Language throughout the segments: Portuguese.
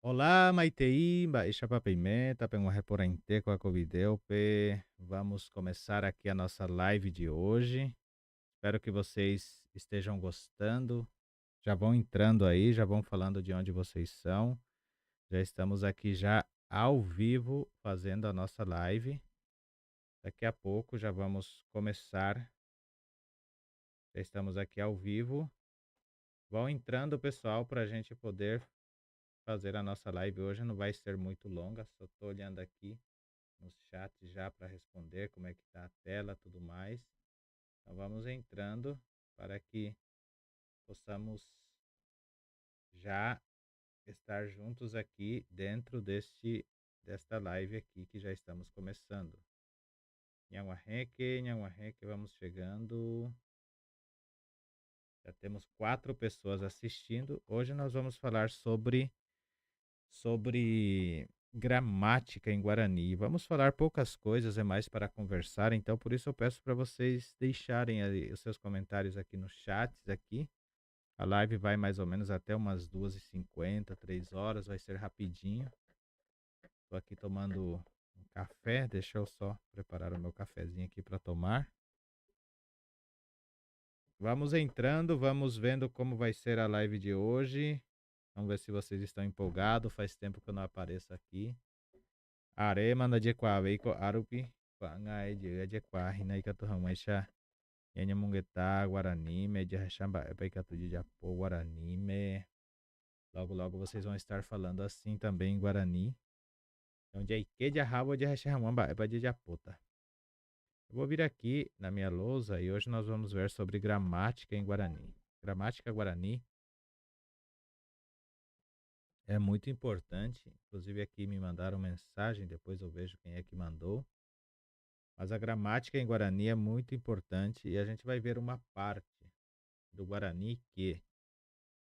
Olá, Maitei, Baixa para Pimenta, para um reporente com a Covideupe. Vamos começar aqui a nossa live de hoje. Espero que vocês estejam gostando. Já vão entrando aí, já vão falando de onde vocês são. Já estamos aqui já ao vivo fazendo a nossa live. Daqui a pouco já vamos começar. Já estamos aqui ao vivo. Vão entrando, pessoal, para a gente poder fazer a nossa live hoje. Não vai ser muito longa, só estou olhando aqui no chat já para responder como é que está a tela, tudo mais. Então vamos entrando para que possamos já estar juntos aqui dentro desta live aqui que já estamos começando. Nhanguarreque, vamos chegando. Já temos 4 pessoas assistindo. Hoje nós vamos falar sobre gramática em Guarani. Vamos falar poucas coisas, é mais para conversar, então por isso eu peço para vocês deixarem aí os seus comentários aqui nos chats aqui. A live vai mais ou menos até umas 2h50, 3 horas, vai ser rapidinho. Estou aqui tomando um café, deixa eu só preparar o meu cafezinho aqui para tomar. Vamos entrando, vamos vendo como vai ser a live de hoje. Vamos ver se vocês estão empolgados, faz tempo que eu não apareço aqui. Are mana je kwa wei ko arupi kwa ngai je kwa hinai ka tu hamaisha yenya mungeta Guarani me de rachamba pai ka tu de Japô Guarani me. Logo logo vocês vão estar falando assim também em Guarani. Então de que de rabo de rachamamba é para de Japô, tá? Eu vou vir aqui na minha lousa e hoje nós vamos ver sobre gramática em Guarani. Gramática Guarani é muito importante, inclusive aqui me mandaram mensagem, depois eu vejo quem é que mandou. Mas a gramática em Guarani é muito importante e a gente vai ver uma parte do Guarani que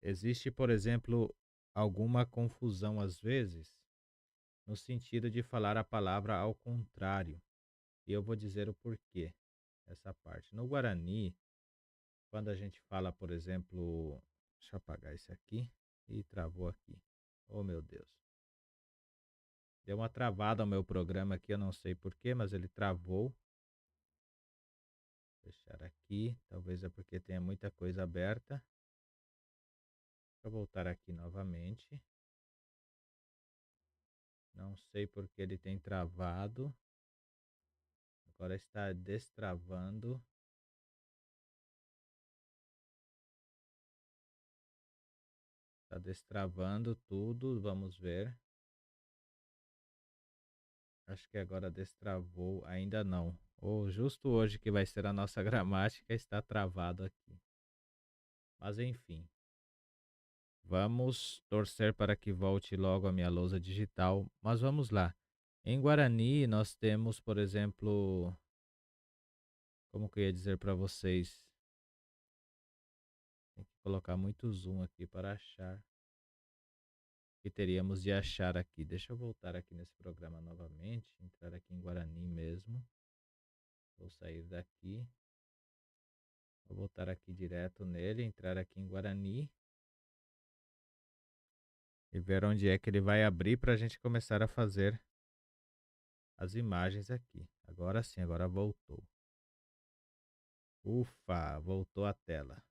existe, por exemplo, alguma confusão às vezes no sentido de falar a palavra ao contrário. E eu vou dizer o porquê essa parte. No Guarani, quando a gente fala, por exemplo, deixa eu apagar esse aqui e travou aqui. Oh, meu Deus. Deu uma travada ao meu programa aqui, eu não sei porquê, mas ele travou. Fechar aqui, talvez é porque tenha muita coisa aberta. Deixa eu voltar aqui novamente. Não sei porque ele tem travado. Agora está destravando. Está destravando tudo. Vamos ver. Acho que agora destravou. Ainda não. Ou justo hoje que vai ser a nossa gramática está travado aqui. Mas enfim. Vamos torcer para que volte logo a minha lousa digital. Mas vamos lá. Em Guarani nós temos, por exemplo, como que eu ia dizer para vocês? Tem que colocar muito zoom aqui para achar. Que teríamos de achar aqui. Deixa eu voltar aqui nesse programa novamente. Entrar aqui em Guarani mesmo. Vou sair daqui. Vou voltar aqui direto nele. Entrar aqui em Guarani. E ver onde é que ele vai abrir para a gente começar a fazer as imagens aqui. Agora sim, agora voltou. Ufa, voltou a tela.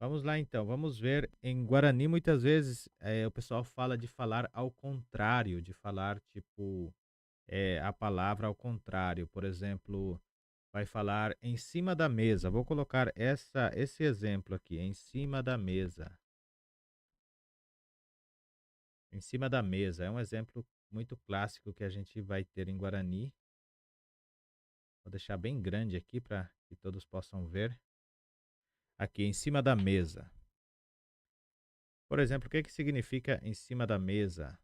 Vamos lá então, vamos ver. Em Guarani, muitas vezes o pessoal fala de falar ao contrário, de falar tipo a palavra ao contrário. Por exemplo, vai falar em cima da mesa. Vou colocar esse exemplo aqui, em cima da mesa. Em cima da mesa é um exemplo muito clássico que a gente vai ter em Guarani. Vou deixar bem grande aqui para que todos possam ver. Aqui, em cima da mesa. Por exemplo, o que que significa em cima da mesa?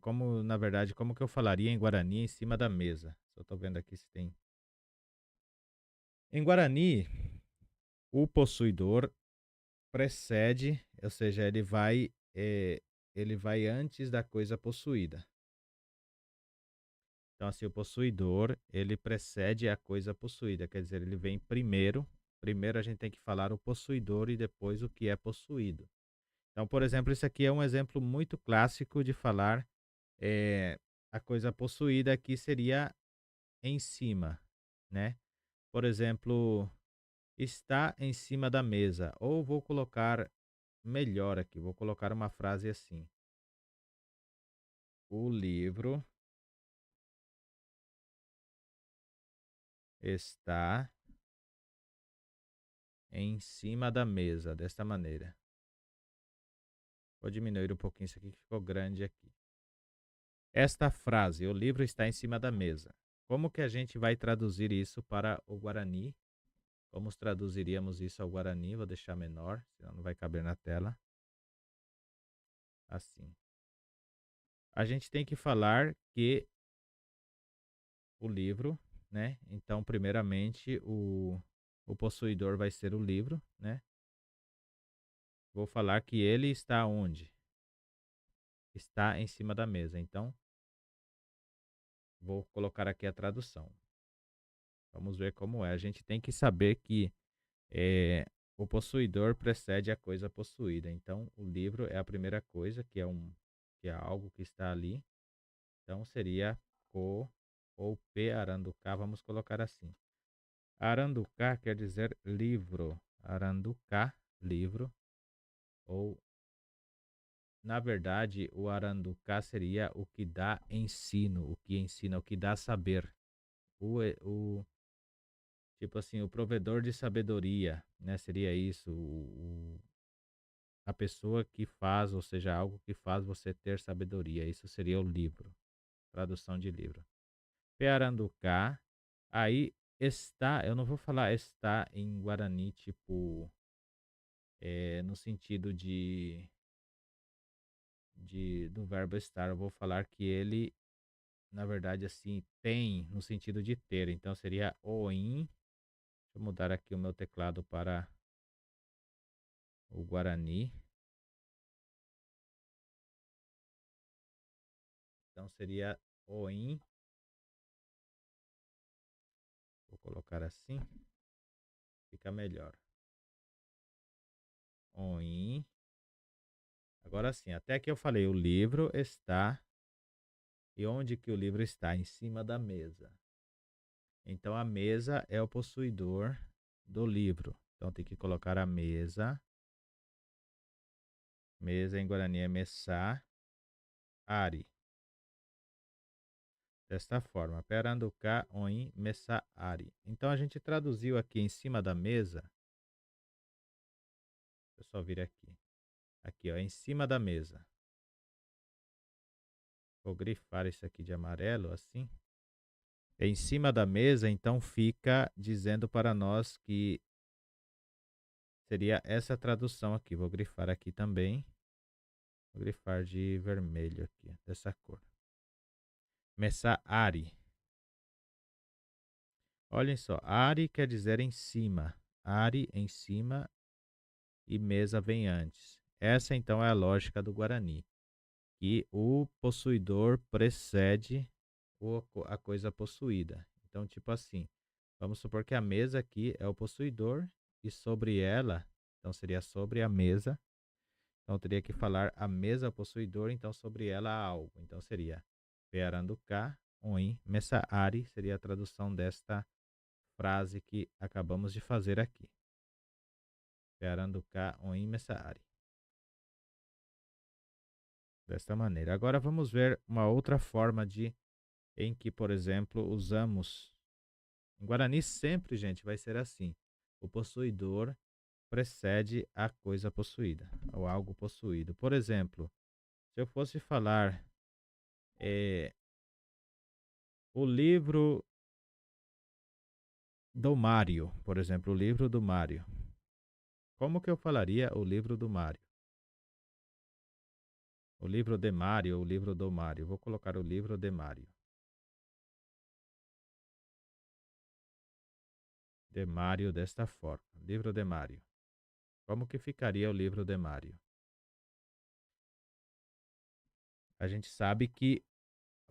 Como, na verdade, como que eu falaria em Guarani em cima da mesa? Só estou vendo aqui se tem. Em Guarani, o possuidor precede, ou seja, ele vai antes da coisa possuída. Então, assim, o possuidor, ele precede a coisa possuída, quer dizer, ele vem primeiro. Primeiro a gente tem que falar o possuidor e depois o que é possuído. Então, por exemplo, isso aqui é um exemplo muito clássico de falar eh, a coisa possuída aqui seria em cima, né? Por exemplo, está em cima da mesa. Ou vou colocar melhor aqui, vou colocar uma frase assim: o livro está em cima da mesa, desta maneira. Vou diminuir um pouquinho isso aqui que ficou grande aqui. Esta frase, o livro está em cima da mesa. Como que a gente vai traduzir isso para o Guarani? Como traduziríamos isso ao Guarani? Vou deixar menor, senão não vai caber na tela. Assim. A gente tem que falar que o livro, né? Então, primeiramente, o possuidor vai ser o livro, né? Vou falar que ele está onde? Está em cima da mesa. Então, vou colocar aqui a tradução. Vamos ver como é. A gente tem que saber que o possuidor precede a coisa possuída. Então, o livro é a primeira coisa, que é algo que está ali. Então, seria co ou p aranduká. Vamos colocar assim. Aranduká quer dizer livro. Aranduká, livro. Ou, na verdade, o aranduká seria o que dá ensino, o que ensina, o que dá saber. O tipo assim, o provedor de sabedoria, né? Seria isso, a pessoa que faz, ou seja, algo que faz você ter sabedoria. Isso seria o livro, tradução de livro. Pearanduká, aí está, eu não vou falar está em Guarani, tipo, no sentido do verbo estar. Eu vou falar que ele, na verdade, assim, tem, no sentido de ter. Então seria oim. Deixa eu mudar aqui o meu teclado para o Guarani. Então seria oim. Vou colocar assim, fica melhor. Oim. Agora sim, até que eu falei, o livro está. E onde que o livro está? Em cima da mesa. Então a mesa é o possuidor do livro. Então tem que colocar a mesa. Mesa em Guarani é mesa ari. Desta forma, peranduká oim mesa ari. Então a gente traduziu aqui em cima da mesa. Deixa eu só vir aqui. Aqui, ó, em cima da mesa. Vou grifar isso aqui de amarelo, assim. Em cima da mesa, então fica dizendo para nós que seria essa tradução aqui. Vou grifar aqui também. Vou grifar de vermelho aqui, dessa cor. Mesa ari. Olhem só, ari quer dizer em cima. Ari em cima e mesa vem antes. Essa então é a lógica do Guarani. Que o possuidor precede a coisa possuída. Então, tipo assim, vamos supor que a mesa aqui é o possuidor e sobre ela, então seria sobre a mesa. Então, teria que falar a mesa é o possuidor, então sobre ela há algo. Então, seria pearanduká, oim, messaari, seria a tradução desta frase que acabamos de fazer aqui. Pearanduká, oim, messaari. Desta maneira. Agora vamos ver uma outra forma em que, por exemplo, usamos. Em Guarani sempre, gente, vai ser assim. O possuidor precede a coisa possuída, ou algo possuído. Por exemplo, se eu fosse falar o livro do Mário, por exemplo, o livro do Mário. Como que eu falaria o livro do Mário? O livro de Mário, o livro do Mário. Vou colocar o livro de Mário. De Mário desta forma. Livro de Mário. Como que ficaria o livro de Mário? A gente sabe que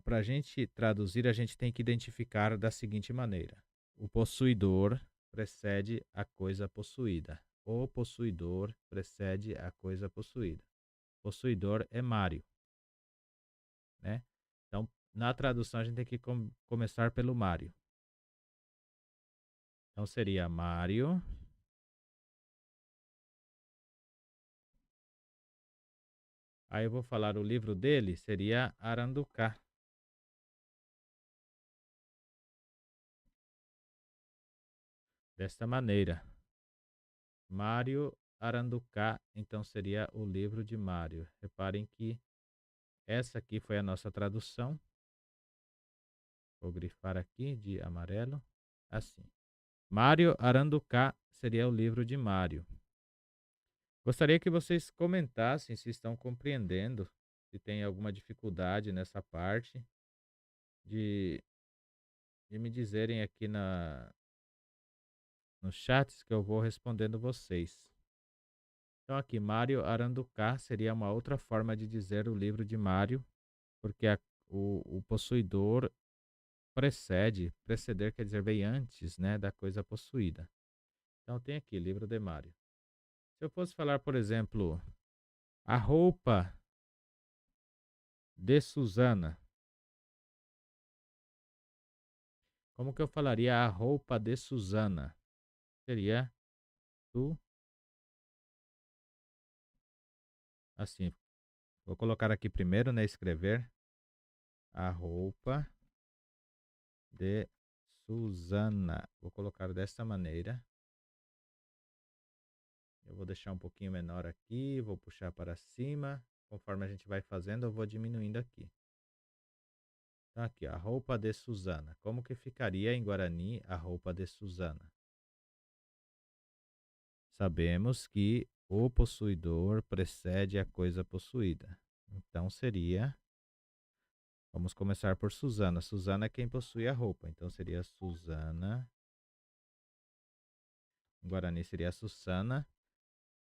para a gente traduzir, a gente tem que identificar da seguinte maneira: o possuidor precede a coisa possuída. O possuidor precede a coisa possuída. possuidor é Mário, né? Então, na tradução, a gente tem que começar pelo Mário. Então, seria Mário. Aí eu vou falar o livro dele, seria Aranduká. Desta maneira. Mário Aranduká, então seria o livro de Mário. Reparem que essa aqui foi a nossa tradução. Vou grifar aqui de amarelo. Assim. Mário Aranduká seria o livro de Mário. Gostaria que vocês comentassem se estão compreendendo, se tem alguma dificuldade nessa parte, de, de me dizerem aqui nos chats que eu vou respondendo vocês. Então aqui, Mário Aranduká seria uma outra forma de dizer o livro de Mário, porque o possuidor preceder quer dizer veio antes, né, da coisa possuída. Então tem aqui, livro de Mário. Se eu fosse falar, por exemplo, a roupa de Susana, como que eu falaria a roupa de Susana? Seria tu, assim, vou colocar aqui primeiro, né, escrever a roupa de Susana. Vou colocar dessa maneira. Eu vou deixar um pouquinho menor aqui, vou puxar para cima. Conforme a gente vai fazendo, eu vou diminuindo aqui. Então aqui, a roupa de Susana. Como que ficaria em Guarani a roupa de Susana? Sabemos que o possuidor precede a coisa possuída. Então seria, vamos começar por Susana. Susana é quem possui a roupa. Então seria Susana. Em Guarani seria Susana.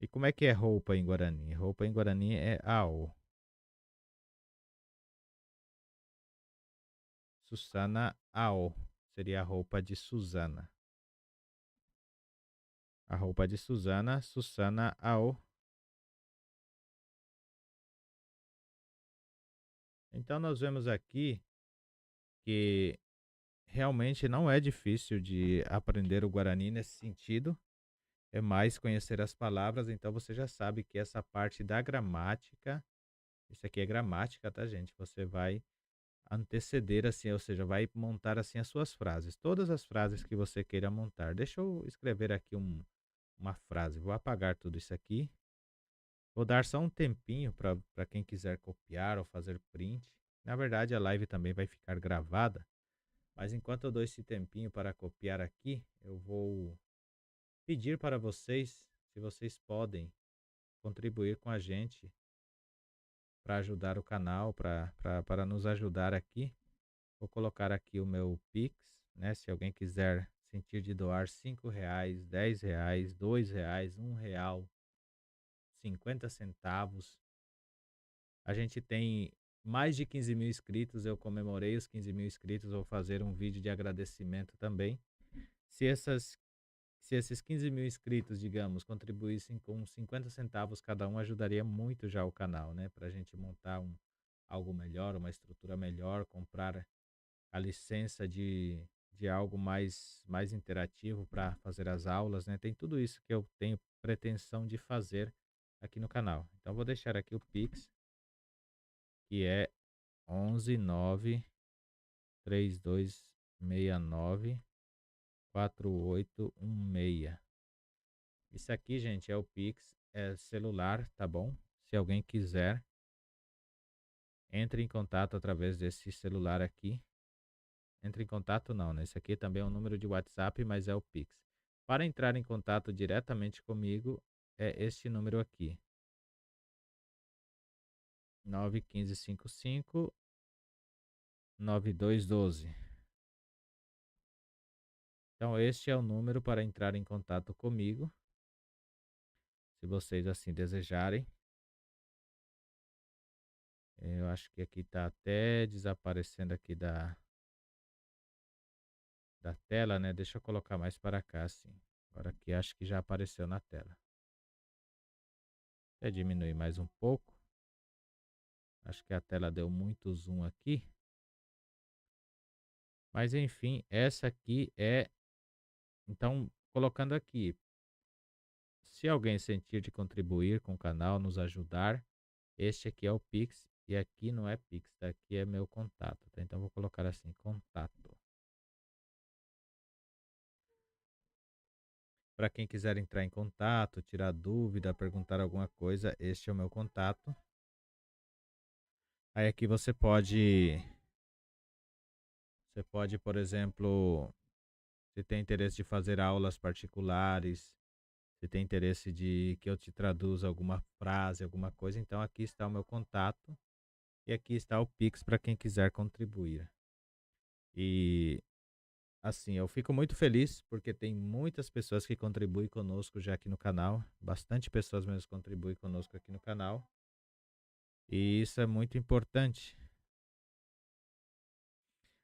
E como é que é roupa em Guarani? Roupa em Guarani é ao. Susana ao. Seria a roupa de Susana. A roupa de Susana, Susana ao. Então nós vemos aqui que realmente não é difícil de aprender o Guarani nesse sentido. É mais conhecer as palavras, então você já sabe que essa parte da gramática, isso aqui é gramática, tá, gente? Você vai anteceder assim, ou seja, vai montar assim as suas frases. Todas as frases que você queira montar. Deixa eu escrever aqui uma frase. Vou apagar tudo isso aqui. Vou dar só um tempinho para quem quiser copiar ou fazer print. Na verdade, a live também vai ficar gravada, mas enquanto eu dou esse tempinho para copiar aqui, eu vou pedir para vocês se vocês podem contribuir com a gente para ajudar o canal, para nos ajudar aqui. Vou colocar aqui o meu Pix, né? Se alguém quiser sentir de doar R$ 5, R$ 10, R$ 2, R$ 1, 50 centavos. A gente tem mais de 15 mil inscritos, eu comemorei os 15 mil inscritos, vou fazer um vídeo de agradecimento também. Se esses 15 mil inscritos, digamos, contribuíssem com 50 centavos cada um, ajudaria muito já o canal, né? Para a gente montar algo melhor, uma estrutura melhor, comprar a licença de algo mais interativo para fazer as aulas, né? Tem tudo isso que eu tenho pretensão de fazer aqui no canal. Então, vou deixar aqui o Pix, que é 11 9 3269 4816. Isso aqui, gente, é o Pix, é celular, tá bom? Se alguém quiser, entre em contato através desse celular aqui. Entre em contato não, né? Esse aqui também é um número de WhatsApp, mas é o Pix. Para entrar em contato diretamente comigo, é este número aqui. 91555-9212. Então, este é o número para entrar em contato comigo, se vocês assim desejarem. Eu acho que aqui está até desaparecendo aqui da tela, né? Deixa eu colocar mais para cá, assim. Agora aqui acho que já apareceu na tela. Até diminuir mais um pouco. Acho que a tela deu muito zoom aqui. Mas enfim, essa aqui é. Então, colocando aqui, se alguém sentir de contribuir com o canal, nos ajudar, este aqui é o Pix e aqui não é Pix, tá? Aqui é meu contato, tá? Então vou colocar assim, contato. Para quem quiser entrar em contato, tirar dúvida, perguntar alguma coisa, este é o meu contato. Aí aqui você pode, por exemplo, se tem interesse de fazer aulas particulares, se tem interesse de que eu te traduza alguma frase, alguma coisa, então aqui está o meu contato e aqui está o Pix para quem quiser contribuir. E assim, eu fico muito feliz porque tem muitas pessoas que contribuem conosco já aqui no canal, bastante pessoas mesmo contribuem conosco aqui no canal. E isso é muito importante.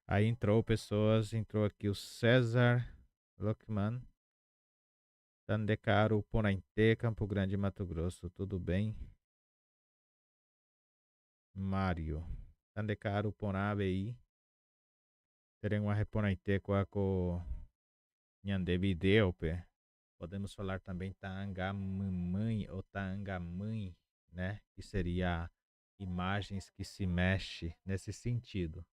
Aí entrou aqui o César Lockman, Tandecaro, Ponainté, Campo Grande, Mato Grosso, tudo bem? Mário, Tandecaro, Ponabe, terem uma Reponainté com a Nhande Video, podemos falar também Taangamãe ou Taangamãe, né? Que seria imagens que se mexe nesse sentido.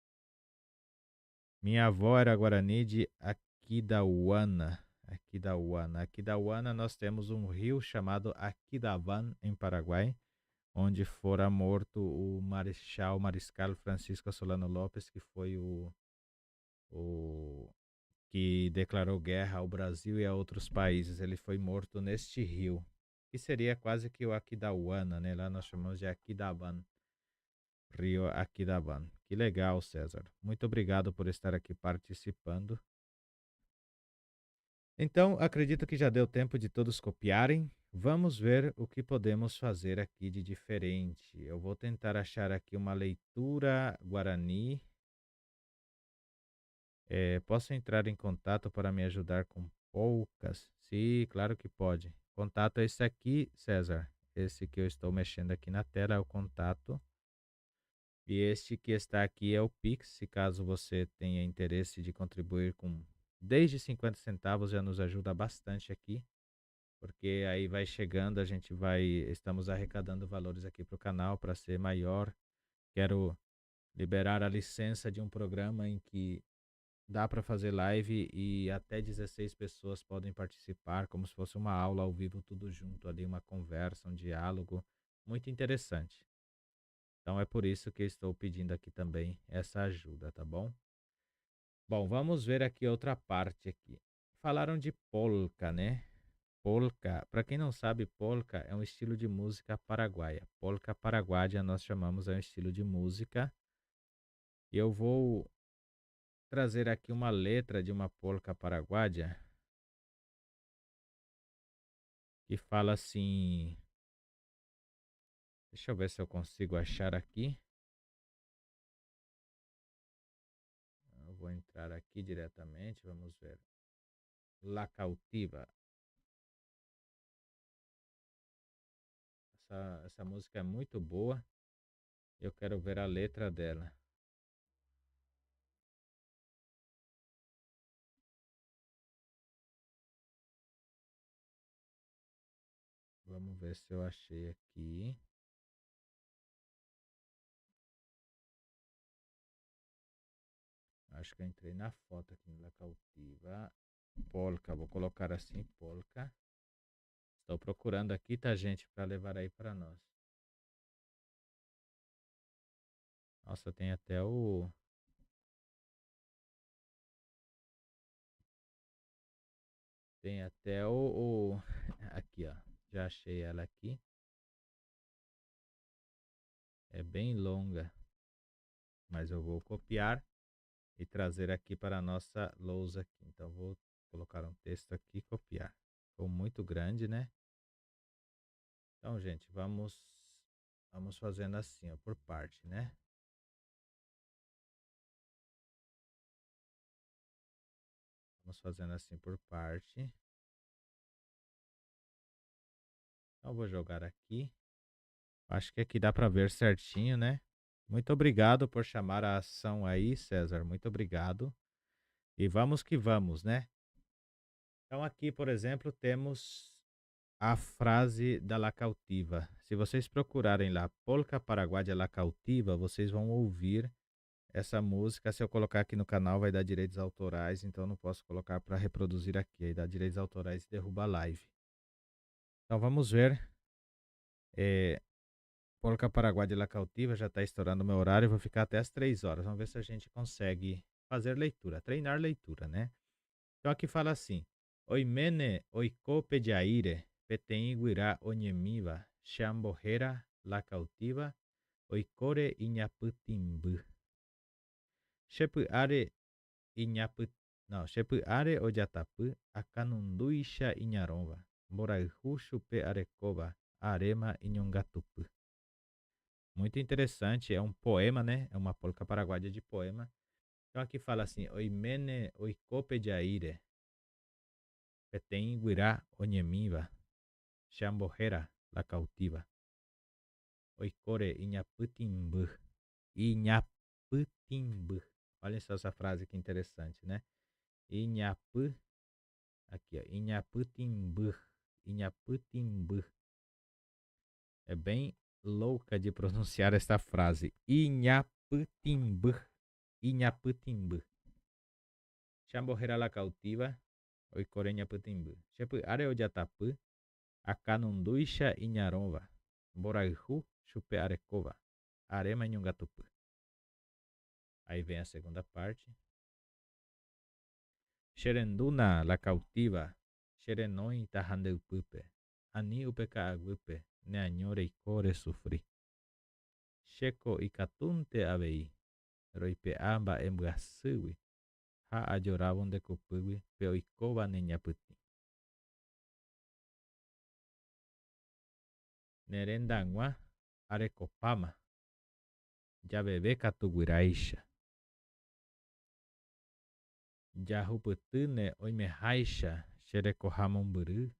Minha avó era Guarani de Aquidauana. Aquidauana. Aquidauana, nós temos um rio chamado Aquidauana, em Paraguai, onde fora morto o Mariscal Francisco Solano Lopes, que foi o que declarou guerra ao Brasil e a outros países. Ele foi morto neste rio, que seria quase que o Aquidauana, né? Lá nós chamamos de Aquidauana, Rio Aquidauana. Que legal, César. Muito obrigado por estar aqui participando. Então, acredito que já deu tempo de todos copiarem. Vamos ver o que podemos fazer aqui de diferente. Eu vou tentar achar aqui uma leitura guarani. Posso entrar em contato para me ajudar com poucas? Sim, claro que pode. Contato é esse aqui, César. Esse que eu estou mexendo aqui na tela é o contato. E este que está aqui é o Pix, se caso você tenha interesse de contribuir com desde 50 centavos, já nos ajuda bastante aqui, porque aí vai chegando, estamos arrecadando valores aqui para o canal para ser maior. Quero liberar a licença de um programa em que dá para fazer live e até 16 pessoas podem participar, como se fosse uma aula ao vivo, tudo junto ali, uma conversa, um diálogo, muito interessante. Então é por isso que estou pedindo aqui também essa ajuda, tá bom? Bom, vamos ver aqui outra parte aqui. Falaram de polka, né? Polka, para quem não sabe, polka é um estilo de música paraguaia. Polka paraguaia nós chamamos, é um estilo de música. E eu vou trazer aqui uma letra de uma polka paraguaia que fala assim. Deixa eu ver se eu consigo achar aqui. Eu vou entrar aqui diretamente, vamos ver. La Cautiva. Essa música é muito boa. Eu quero ver a letra dela. Vamos ver se eu achei aqui. Acho que eu entrei na foto aqui no La Cautiva. Polka, vou colocar assim, polka. Estou procurando aqui, tá, gente, para levar aí para nós. Nossa, tem até o. Tem até Aqui, ó. Já achei ela aqui. É bem longa, mas eu vou copiar e trazer aqui para a nossa lousa aqui. Então vou colocar um texto aqui e copiar. Ficou muito grande, né? Então, gente, vamos fazendo assim, ó, por parte, né? Vamos fazendo assim por parte. Então, eu vou jogar aqui. Acho que aqui dá para ver certinho, né? Muito obrigado por chamar a ação aí, César. Muito obrigado. E vamos que vamos, né? Então, aqui, por exemplo, temos a frase da La Cautiva. Se vocês procurarem lá Polca Paraguaia La Cautiva, vocês vão ouvir essa música. Se eu colocar aqui no canal, vai dar direitos autorais, então eu não posso colocar para reproduzir aqui. Aí dá direitos autorais e derruba a live. Então vamos ver. É, Polca Paraguaia La Cautiva já está estourando o meu horário. Vou ficar até as 3 horas. Vamos ver se a gente consegue fazer leitura, treinar leitura, né? Então aqui fala assim: Oimene oikope jaire, petein guirá onyemiva, xamborrera la cautiva, oicore inhaputimbu. Shepuare inhaput, não, shepuare ojatapu, acanunduisha inharomba, moraihu chupe arecoba, arema inhongatupu. Muito interessante, é um poema, né? É uma polca paraguaia de poema. Então aqui fala assim: Oimene oikope jaire, petein guirá onyemiva, xamborrera la cautiva, oicore inhaputimbu. Inhaputimbu. Olha só essa frase que interessante, né? Inhapu, aqui ó, Inhaputimbu. Inhaputimbu. É bem louca de pronunciar esta frase. Inhaputimbu. Inhaputimbu. Xamborrera la cautiva, oicore inhaputimbu. Xepu areo jatapu, acanunduixa inharomba, boraihu chupe arecova, arema inhungatupu. Aí vem a segunda parte. Xerenduna la cautiva, xerenoi tahandeupupe, ani upeka agupe, ne añore y core sufri. Checo y catunte abei, roipe amba embrasui, ha ayorabon de cupui, peoicoba neñaputi. Nerendangua, arecopama, ya bebe catuguiraisha. Jahuputune oimehaisha, xerecohamomburu,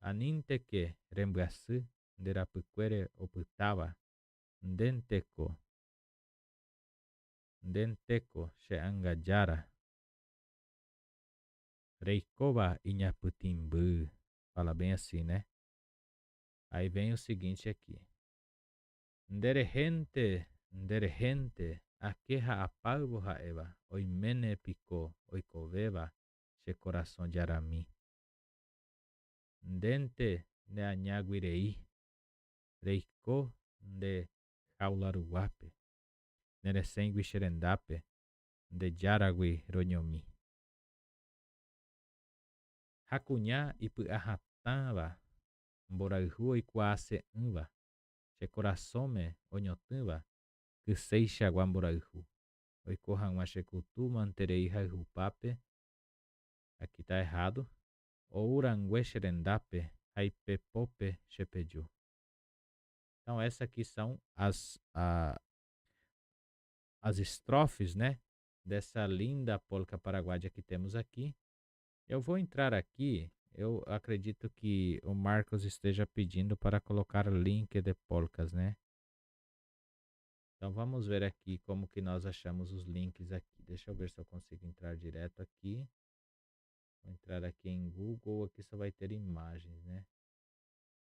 aninteke rembrasu, derapuquere oputava, Denteco, Denteco, Sheangajara, Reikova Inhaputimbu. Fala bem assim, né? Aí vem o seguinte aqui. Nderehente, Nderehente, Aqueja apalvo haeva, Oimene pico, Oicoveva, She coração de arami. Ndente, Ne anhaguirei, Reiko, De jaularuape, Neresengui xerendape, De jaragui ronyomi. Hakunya ipu ahatava, Mboraihu ikuase unva, Che coraçome onyotunva, Kuseixa guamboraihu. Oikohanwa shekutu manterei haihupape. Aqui tá errado. Ourangue xerendape, haipepope shepeju. Então essas aqui são as estrofes, né? Dessa linda polca paraguaia que temos aqui. Eu vou entrar aqui. Eu acredito que o Marcos esteja pedindo para colocar link de polcas, né? Então vamos ver aqui como que nós achamos os links aqui. Deixa eu ver se eu consigo entrar direto aqui. Vou entrar aqui em Google, aqui só vai ter imagens, né?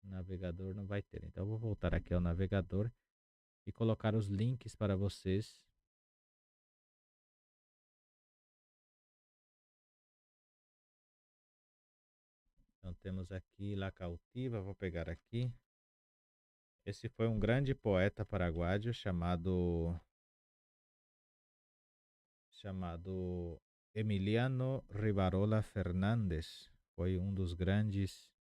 Navegador não vai ter. Então eu vou voltar aqui ao navegador e colocar os links para vocês. Então temos aqui La Cautiva, vou pegar aqui. Esse foi um grande poeta paraguaio chamado Emiliano Rivarola Fernandes. Foi um dos grandes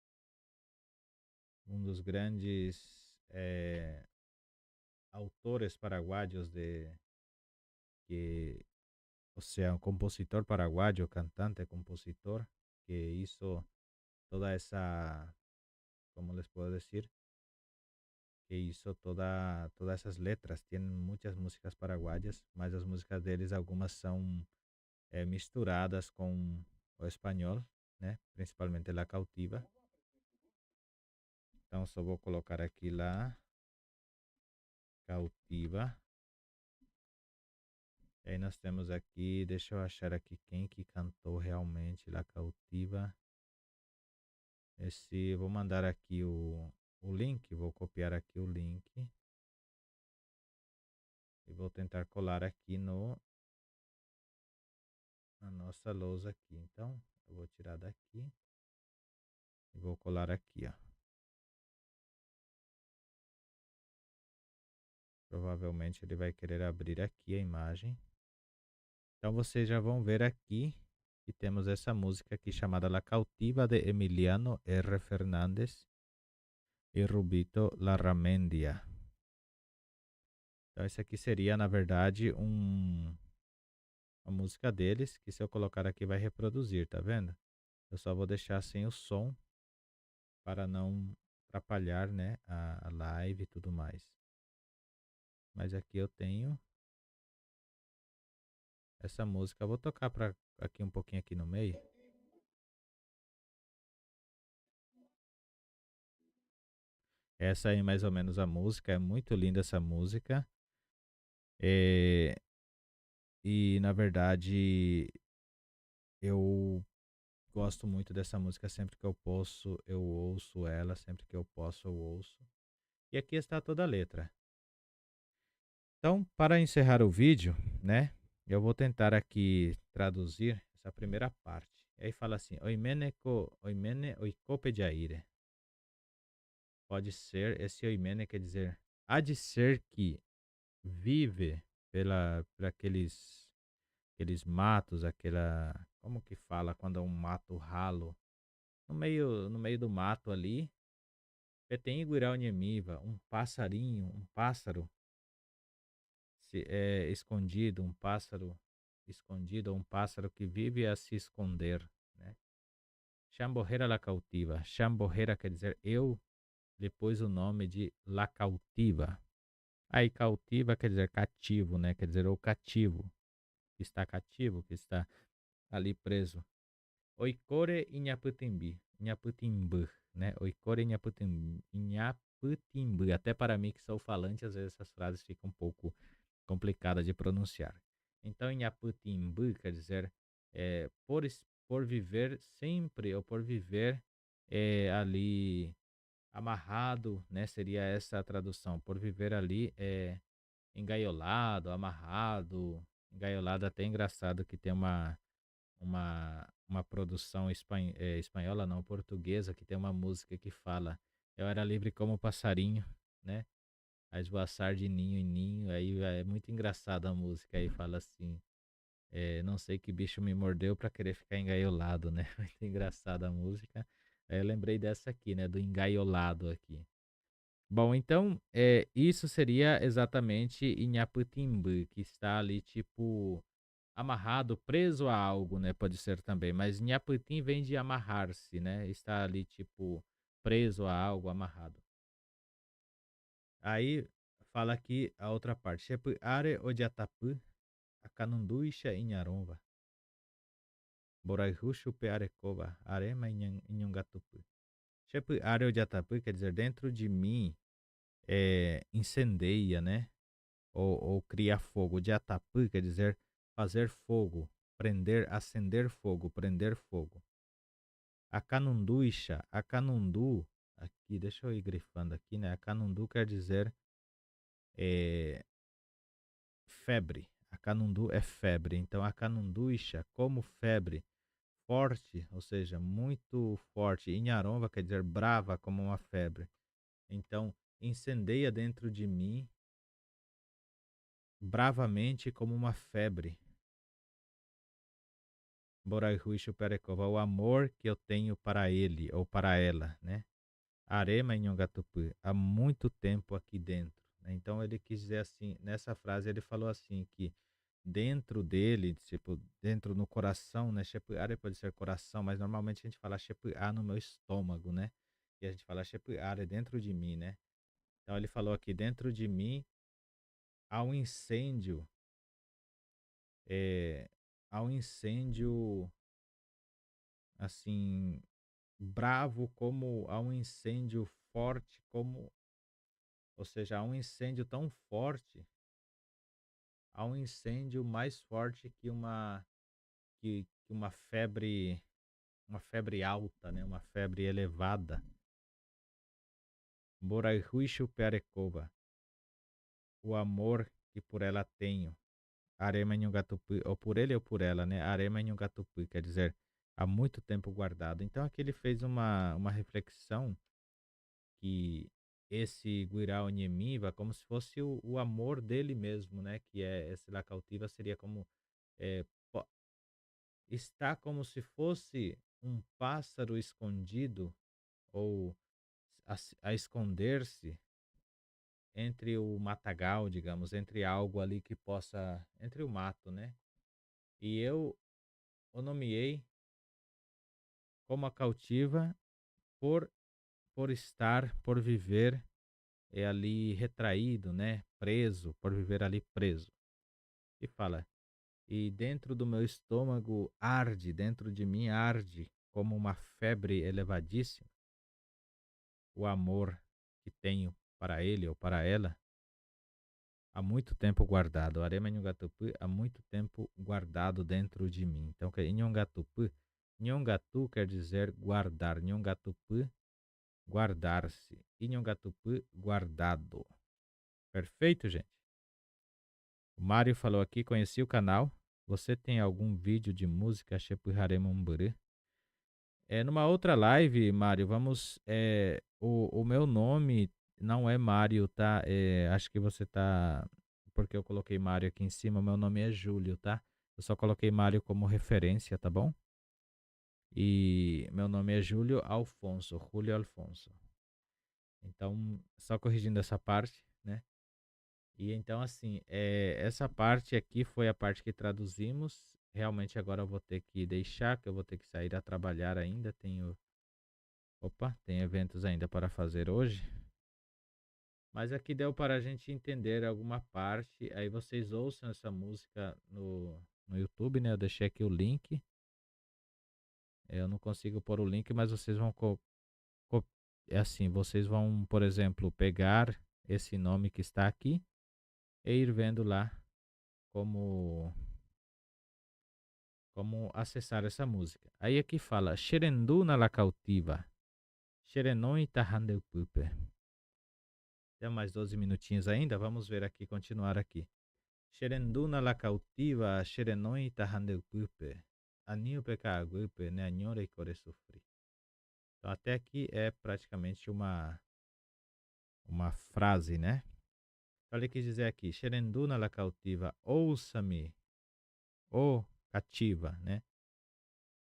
autores paraguaios que, o sea, un compositor paraguayo, cantante, compositor, que hizo toda esa, ¿cómo les puedo decir? Que hizo todas essas letras. Tienen muitas músicas paraguaias, mas as músicas deles, algumas são misturadas com o espanhol, né? Principalmente La Cautiva. Então só vou colocar aqui La Cautiva. E aí nós temos aqui, deixa eu achar aqui quem que cantou realmente La Cautiva. Vou mandar aqui o link, vou copiar aqui o link e vou tentar colar aqui na nossa lousa aqui. Então, eu vou tirar daqui e vou colar aqui, ó. Provavelmente ele vai querer abrir aqui a imagem. Então vocês já vão ver aqui que temos essa música aqui chamada La Cautiva de Emiliano R. Fernandes e Rubito Larramendia. Então esse aqui seria, na verdade, uma música deles, que se eu colocar aqui vai reproduzir, tá vendo? Eu só vou deixar sem o som para não atrapalhar, né, a live e tudo mais. Mas aqui eu tenho essa música. Eu vou tocar para aqui um pouquinho aqui no meio. Essa aí mais ou menos a música, é muito linda essa música. É, e na verdade eu gosto muito dessa música, sempre que eu posso eu ouço ela, sempre que eu posso eu ouço. E aqui está toda a letra. Então, para encerrar o vídeo, né, eu vou tentar aqui traduzir essa primeira parte. E aí fala assim: oimene oikope jaire. Pode ser, esse oimene quer dizer há de ser que vive por aqueles matos, aquela, como que fala quando é um mato ralo, no meio do mato ali, tem Iguirau-Nhemiva, um passarinho, um pássaro escondido, um pássaro escondido, ou um pássaro que vive a se esconder, né? Chamborreira la cautiva. Chamborreira quer dizer eu, depois o nome de la cautiva. Aí cautiva quer dizer cativo, né? Quer dizer o cativo, que está cativo, que está ali preso. Oicore Inhaputimbi, Inhaputimbu, né? Oicore Inhaputimbu. Até para mim que sou falante, às vezes essas frases ficam um pouco complicadas de pronunciar. Então, Inhaputimbu quer dizer por viver sempre, ou por viver ali amarrado, né? Seria essa a tradução. Por viver ali engaiolado, amarrado. Engaiolado até engraçado que tem uma produção espanhola, não, portuguesa, que tem uma música que fala: eu era livre como passarinho, né? A esvoaçar de ninho em ninho. Aí é muito engraçada a música. Aí fala assim: não sei que bicho me mordeu pra querer ficar engaiolado, né? Muito engraçada a música. Aí eu lembrei dessa aqui, né? Do engaiolado aqui. Bom, então, isso seria exatamente Inhaputimbu, que está ali, tipo, amarrado, preso a algo, né? Pode ser também. Mas Inhaputim vem de amarrar-se, né? Está ali, tipo, preso a algo, amarrado. Aí fala aqui a outra parte. Shepu are odiatapu, akanunduisha inharomba. Boraihushu pearekoba, arema inhungatupu. Shepu are odiatapu quer dizer dentro de mim incendeia, né? Ou cria fogo. Odiatapu quer dizer fazer fogo, prender, acender fogo, prender fogo. Acanunduixa, acanundu, aqui, deixa eu ir grifando aqui, né? Acanundu quer dizer febre. Acanundu é febre. Então, acanunduixa, como febre, forte, ou seja, muito forte. Inharomba quer dizer brava, como uma febre. Então, incendeia dentro de mim bravamente como uma febre. Boraihuicho Perekova, o amor que eu tenho para ele ou para ela, né? Arema em Nhongatupu, há muito tempo aqui dentro, né? Então ele quis dizer assim, nessa frase ele falou assim que dentro dele, tipo, dentro no coração, né? Shepuare pode ser coração, mas normalmente a gente fala Shepuá no meu estômago, né? E a gente fala Shepuare dentro de mim, né? Então ele falou aqui, dentro de mim há um incêndio, é, há um incêndio assim bravo, como há um incêndio forte, como, ou seja, há um incêndio tão forte a um incêndio mais forte que que uma febre alta, né? Uma febre elevada. Moraihuishu Pearecova, o amor que por ela tenho. Arema Nhungatupi, ou por ele ou por ela, né? Arema Nhungatupi, quer dizer, há muito tempo guardado. Então aqui ele fez uma reflexão que esse Guirao Nyemiva, como se fosse o amor dele mesmo, né? Que é esse lá cautiva, seria como é, está como se fosse um pássaro escondido ou a esconder-se entre o matagal, digamos, entre algo ali que possa, entre o mato, né? E eu o nomeei como a cautiva por por viver ali retraído, né? Preso, por viver ali preso. E fala: "E dentro do meu estômago arde, dentro de mim arde como uma febre elevadíssima o amor que tenho para ele ou para ela, há muito tempo guardado. Arema Nhungatupi, há muito tempo guardado dentro de mim." Então, que Nhungatupi, Nhungatu quer dizer guardar, Nhungatupi, guardar-se, e Nhungatupi, guardado. Perfeito, gente? O Mário falou aqui, conheci o canal. Você tem algum vídeo de música Shepuharema Umburi? Numa outra live, Mário, vamos. O meu nome não é Mário, tá? Acho que você tá. Porque eu coloquei Mário aqui em cima, meu nome é Júlio, tá? Eu só coloquei Mário como referência, tá bom? E meu nome é Júlio Alfonso, Julio Alfonso. Então, só corrigindo essa parte, né? E então, assim, essa parte aqui foi a parte que traduzimos. Realmente agora eu vou ter que deixar, que eu vou ter que sair a trabalhar ainda. Tem eventos ainda para fazer hoje. Mas aqui deu para a gente entender alguma parte. Aí vocês ouçam essa música no YouTube, né? Eu deixei aqui o link. Eu não consigo pôr o link, mas vocês vão. É assim, vocês vão, por exemplo, pegar esse nome que está aqui e ir vendo lá como acessar essa música. Aí aqui fala Xerenduna la cautiva, Xerenoi tahandeu pupe. Tem mais 12 minutinhos ainda, vamos ver aqui, continuar aqui. Xerenduna la cautiva, Xerenoi tahandeu pupe, Anio peca aguipe, ne anhora e core sofri. Então até aqui é praticamente uma frase, né? Então ele quis dizer aqui, Xerenduna la cautiva, ouça-me, ô cativa, né?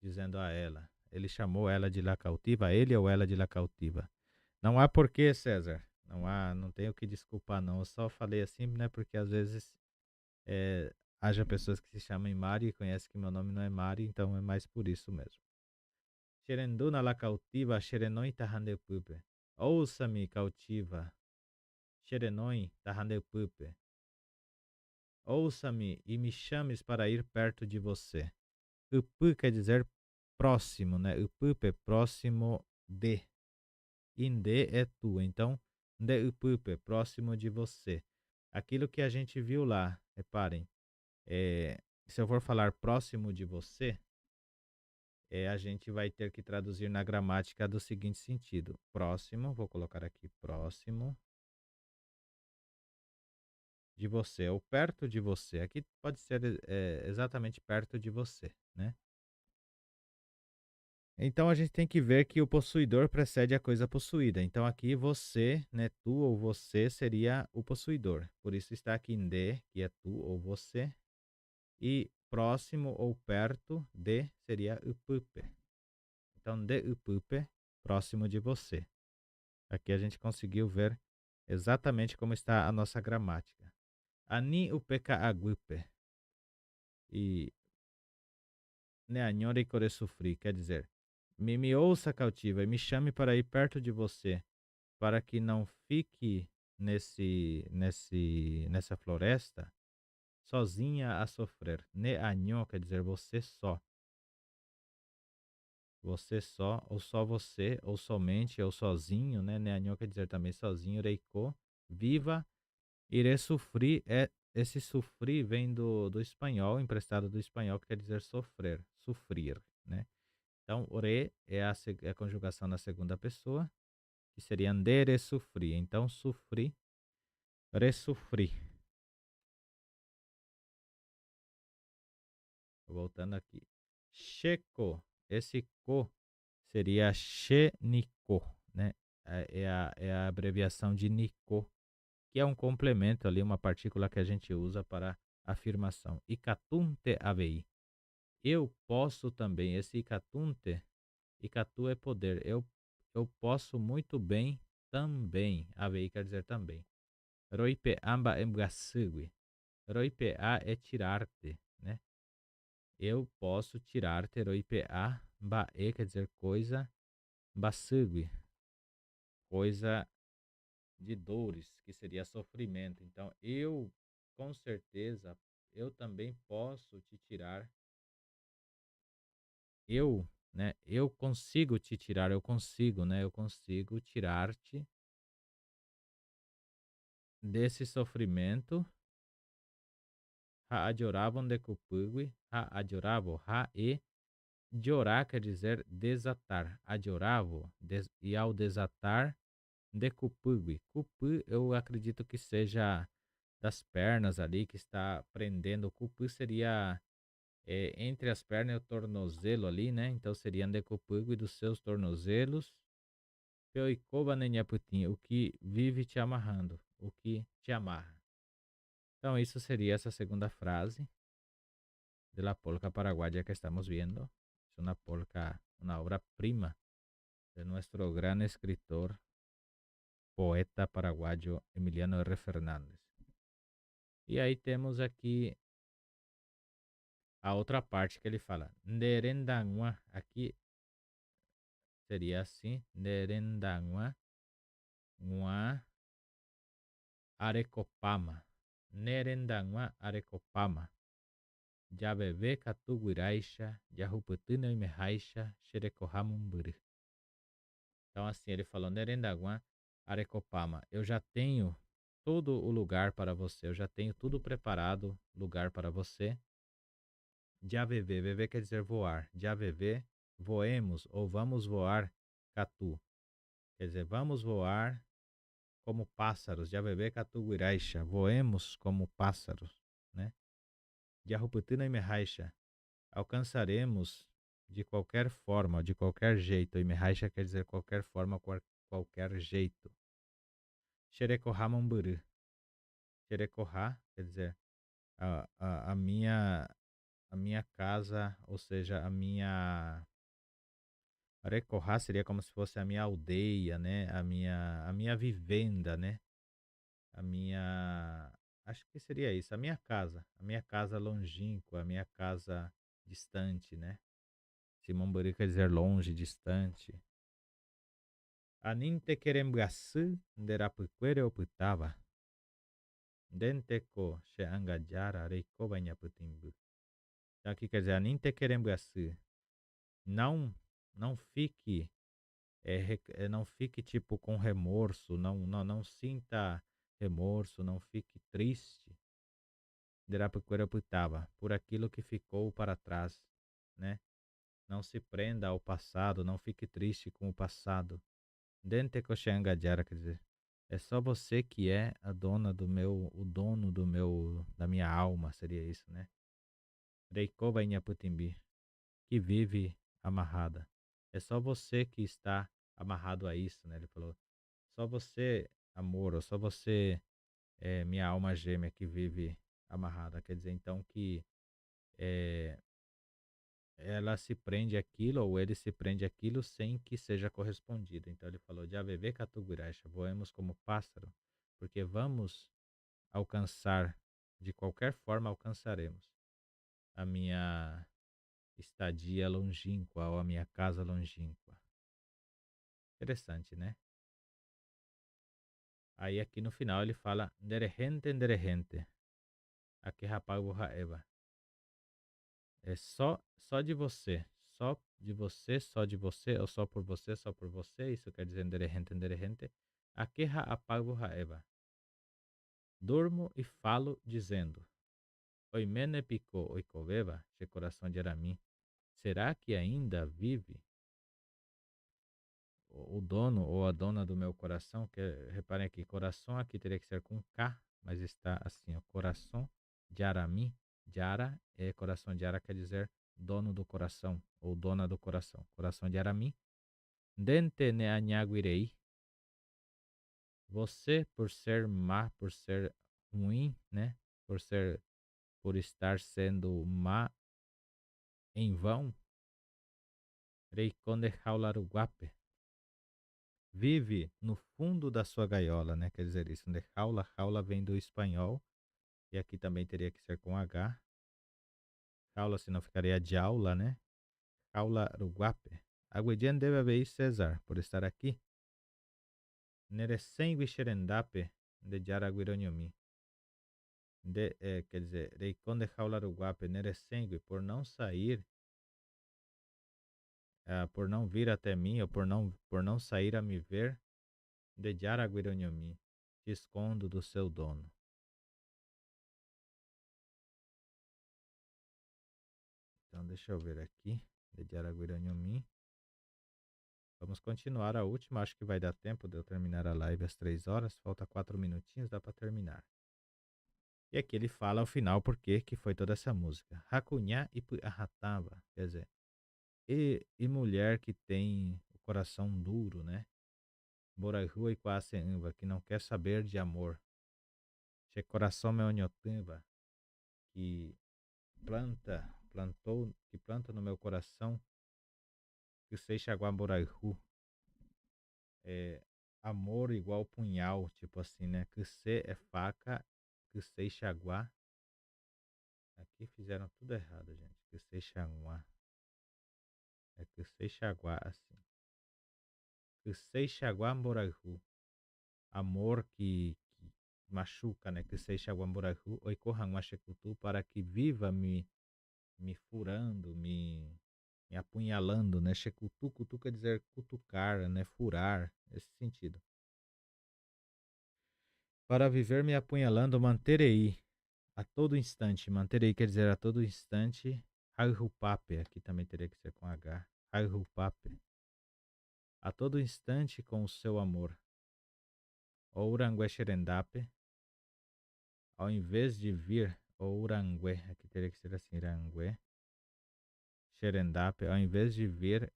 Dizendo a ela. Ele chamou ela de la cautiva, ele ou ela de la cautiva. Não há porquê, César. Não tenho que desculpar, não. Eu só falei assim, né? Porque às vezes haja pessoas que se chamam Mari e conhecem que meu nome não é Mari, então é mais por isso mesmo. Xerenduna la cautiva, xerenoi tahandepupe. Ouça-me, cautiva. Xerenoi tahandepupe. Ouça-me e me chames para ir perto de você. Upu quer dizer próximo, né? Upupe é próximo de. Inde é tu. Então, de upupe, próximo de você. Aquilo que a gente viu lá, reparem, se eu for falar próximo de você, a gente vai ter que traduzir na gramática do seguinte sentido. Próximo, vou colocar aqui próximo de você, ou perto de você. Aqui pode ser exatamente perto de você, né? Então a gente tem que ver que o possuidor precede a coisa possuída. Então aqui você, né, tu ou você seria o possuidor. Por isso está aqui em de, que é tu ou você, e próximo ou perto de seria upupe. Então de upupe, próximo de você. Aqui a gente conseguiu ver exatamente como está a nossa gramática. Ani upeka aguipe. E ne anhore kore sufri, quer dizer, me ouça cautiva e me chame para ir perto de você, para que não fique nessa floresta sozinha a sofrer. Ne anho quer dizer você só. Você só, ou só você, ou somente, ou sozinho, né? Ne anho quer dizer também sozinho. Reiko, viva. Ire sofrer é esse sofrer vem do espanhol, emprestado do espanhol, que quer dizer sofrer, sofrer, né? Então, re é a conjugação na segunda pessoa, que seria andere sofrer. Então, sofri, resofri. Voltando aqui. Checo, esse co seria xenico, né? É a abreviação de nico, que é um complemento ali, uma partícula que a gente usa para afirmação. Icatunte AVI. Eu posso também. Esse icatunte, icatu é poder. Eu posso muito bem também. AVI quer dizer também. Roipe amba emgasugui. Roipe a é tirar-te, né? Eu posso tirar-te. Roipe a, bae quer dizer coisa, basugui, coisa de dores, que seria sofrimento. Então, eu, com certeza, eu também posso te tirar. Eu, né? Eu consigo te tirar, eu consigo, né? Eu consigo tirar-te desse sofrimento. Ha adorabam de cupugui, ha adoravo, ha e Diorá quer dizer desatar. Adoravo, e ao desatar, de cupugui. Cupu, eu acredito que seja das pernas ali, que está prendendo. O cupu seria entre as pernas e o tornozelo ali, né? Então seria de cupugui dos seus tornozelos. Peoicoba nenhaputim, o que vive te amarrando, o que te amarra. Então isso seria essa segunda frase de la polca paraguaya que estamos viendo. Es una polca, una obra prima de nuestro gran escritor, poeta paraguayo Emiliano R. Fernández. E aí temos aqui a outra parte que ele fala. Nderendangua, aqui seria assim. Nderendangua, ngua, arecopama. Nerendangua, arecopama. Jabebe Katuguiraisha, Jahuputina e Merraixa, Xerecohamumburi. Então, assim, ele falou: Nerendaguá, Arecopama, eu já tenho todo o lugar para você, eu já tenho tudo preparado, lugar para você. Javeve, veve quer dizer voar. Javeve, voemos ou vamos voar, Catu. Quer dizer, vamos voar como pássaros. Javeve Katuguiraisha, voemos como pássaros, né? Jahuputina e Merraixa. Alcançaremos de qualquer forma, de qualquer jeito. E Merraixa quer dizer qualquer forma, qualquer jeito. Xerecorra Mamburu. Xerecorra quer dizer a minha casa, ou seja, a minha. Arecorra seria como se fosse a minha aldeia, né? A minha vivenda, né? A minha. Acho que seria isso, a minha casa. A minha casa longínqua, a minha casa distante, né? Simamburi quer dizer longe, distante. Aninte queremgaçu, nderapuquere oputava. Denteko she angajara reiko banhaputimbu. Então aqui quer dizer, aninte queremgaçu. Não fique, não fique tipo com remorso, não sinta remorso, não fique triste. Nderapuquere oputava, por aquilo que ficou para trás, né? Não se prenda ao passado, não fique triste com o passado. Dente Koshangajara, quer dizer, é só você que é a dona do meu, o dono da minha alma, seria isso, né? Reikova Inhaputimbi, que vive amarrada. É só você que está amarrado a isso, né? Ele falou, só você, amor, ou só você é minha alma gêmea que vive amarrada. Quer dizer, então, que é, ela se prende àquilo, ou ele se prende àquilo sem que seja correspondido. Então ele falou, de AVV Catuguraixa, voemos como pássaro, porque vamos alcançar, de qualquer forma alcançaremos a minha estadia longínqua, ou a minha casa longínqua. Interessante, né? Aí aqui no final ele fala, nderehente, aqui rapaz eva. É só de você. Só de você, só de você, ou só por você. Isso quer dizer enderehente. Akeha apago haeva. Durmo e falo dizendo: Oimene picou oikoveva, che coração de Aramim. Será que ainda vive o dono ou a dona do meu coração? Que, reparem aqui, coração aqui teria que ser com K, mas está assim, ó, coração de Aramim. Jara é coração de Ara, quer dizer dono do coração ou dona do coração. Coração de Aramim. Dente ne anhaguirei. Você, por ser má, por ser ruim, né? Por estar sendo má em vão, Reikonde Haularuguape, vive no fundo da sua gaiola, né? Quer dizer isso, né? Jaula vem do espanhol, e aqui também teria que ser com H. Jaula, senão ficaria jaula, né? Haularuguape. Aguedian deve haver César, por estar aqui. Neresengui Xerendape, de Jaraguironhomi. Quer dizer, Reikonde Haularuguape, Neresengui, por não sair, por não vir até mim, ou por não sair a me ver, de Jaraguironhomi, te escondo do seu dono. Então, deixa eu ver aqui, de Jaraguironhomi. Vamos continuar a última, acho que vai dar tempo de eu terminar a live às 3 horas, falta 4 minutinhos, dá para terminar. E aqui ele fala ao final por que foi toda essa música. Hakunya e Arratava, quer dizer, e mulher que tem o coração duro, né? Boraihu e Kwasenva, que não quer saber de amor. Che coração meonhotanva, que planta no meu coração, que o Seixaguá Boraihu, amor igual punhal, tipo assim, né? Que se é faca, que Seixaguá. Aqui fizeram tudo errado, gente. Que Seixaguá. É que Seixaguá, assim. Que Seixaguá Boraihu. Amor que machuca, né? Que Seixaguá Boraihu. Oikorran Machekutu, para que viva me furando, me apunhalando, né? Shekutu, kutu quer dizer cutucar, né? Furar, esse sentido. Para viver me apunhalando, manterei a todo instante. Manterei quer dizer a todo instante. Haihupape, aqui também teria que ser com H. Haihupape. A todo instante com o seu amor. Ourangue Xerendape. Ao invés de vir, Ourangue, aqui teria que ser assim, Irangue. Xerendape, ao invés de vir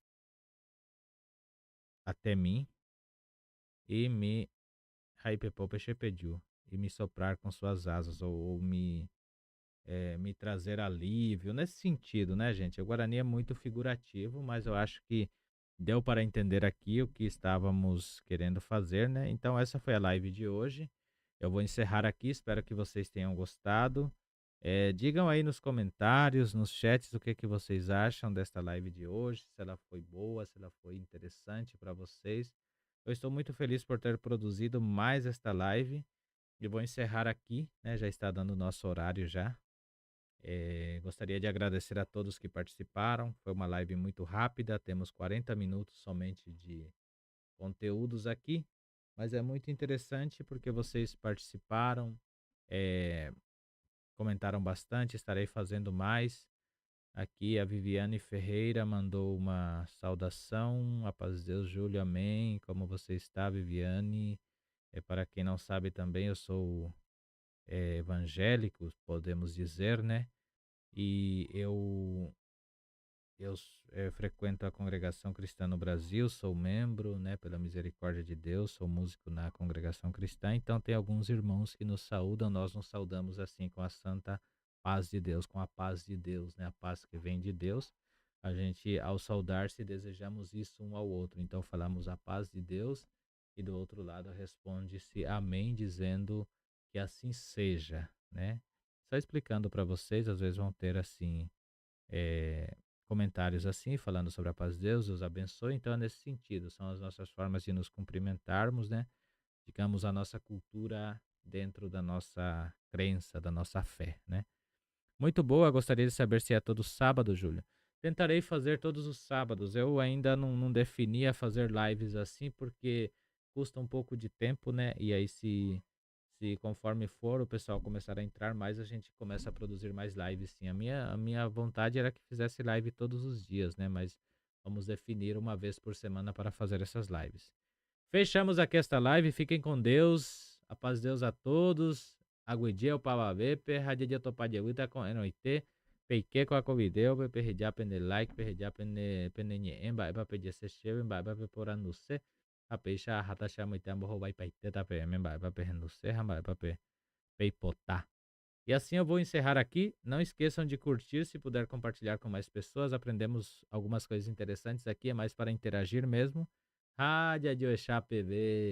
até mim e me Haipepopechepediu, e me soprar com suas asas, ou me trazer alívio, nesse sentido, né, gente? O Guarani é muito figurativo, mas eu acho que deu para entender aqui o que estávamos querendo fazer, né? Então, essa foi a live de hoje. Eu vou encerrar aqui, espero que vocês tenham gostado. Digam aí nos comentários, nos chats, o que, que vocês acham desta live de hoje, se ela foi boa, se ela foi interessante para vocês. Eu estou muito feliz por ter produzido mais esta live e vou encerrar aqui, né? Já está dando o nosso horário já. Gostaria de agradecer a todos que participaram. Foi uma live muito rápida, temos 40 minutos somente de conteúdos aqui, mas é muito interessante porque vocês participaram, eh, comentaram bastante. Estarei fazendo mais. Aqui a Viviane Ferreira mandou uma saudação. A paz de Deus, Júlio, amém. Como você está, Viviane? Para quem não sabe também, eu sou evangélico, podemos dizer, né? E eu frequento a Congregação Cristã no Brasil, sou membro, né, pela misericórdia de Deus, sou músico na Congregação Cristã, então tem alguns irmãos que nos saúdam, nós nos saudamos assim com a santa paz de Deus, com a paz de Deus, né, a paz que vem de Deus. A gente, ao saudar-se, desejamos isso um ao outro, então falamos a paz de Deus e do outro lado responde-se amém, dizendo que assim seja, né? Só explicando para vocês, às vezes vão ter assim, eh, comentários assim, falando sobre a paz de Deus, Deus abençoe. Então, é nesse sentido, são as nossas formas de nos cumprimentarmos, né? Digamos, a nossa cultura dentro da nossa crença, da nossa fé, né? Muito boa, gostaria de saber se é todo sábado, Júlio. Tentarei fazer todos os sábados. Eu ainda não defini a fazer lives assim, porque custa um pouco de tempo, né? E aí, se e conforme for o pessoal começar a entrar mais, a gente começa a produzir mais lives sim. A minha vontade era que fizesse live todos os dias, né? Mas vamos definir uma vez por semana para fazer essas lives. Fechamos aqui esta live, fiquem com Deus, a paz de Deus a todos. Aguidia o pavavepe, radia topadeuita com enoite, peike com a covideu, perdia pende like, perdia pende emba, eba pedia se cheve, emba, eba pepora no se, a peixa a rata chama itambo roubai paite, tá pe, emba, eba pe no se, eba, eba pe, peipotá. E assim eu vou encerrar aqui. Não esqueçam de curtir, se puder compartilhar com mais pessoas. Aprendemos algumas coisas interessantes aqui, é mais para interagir mesmo. Rádio de Oxá PV.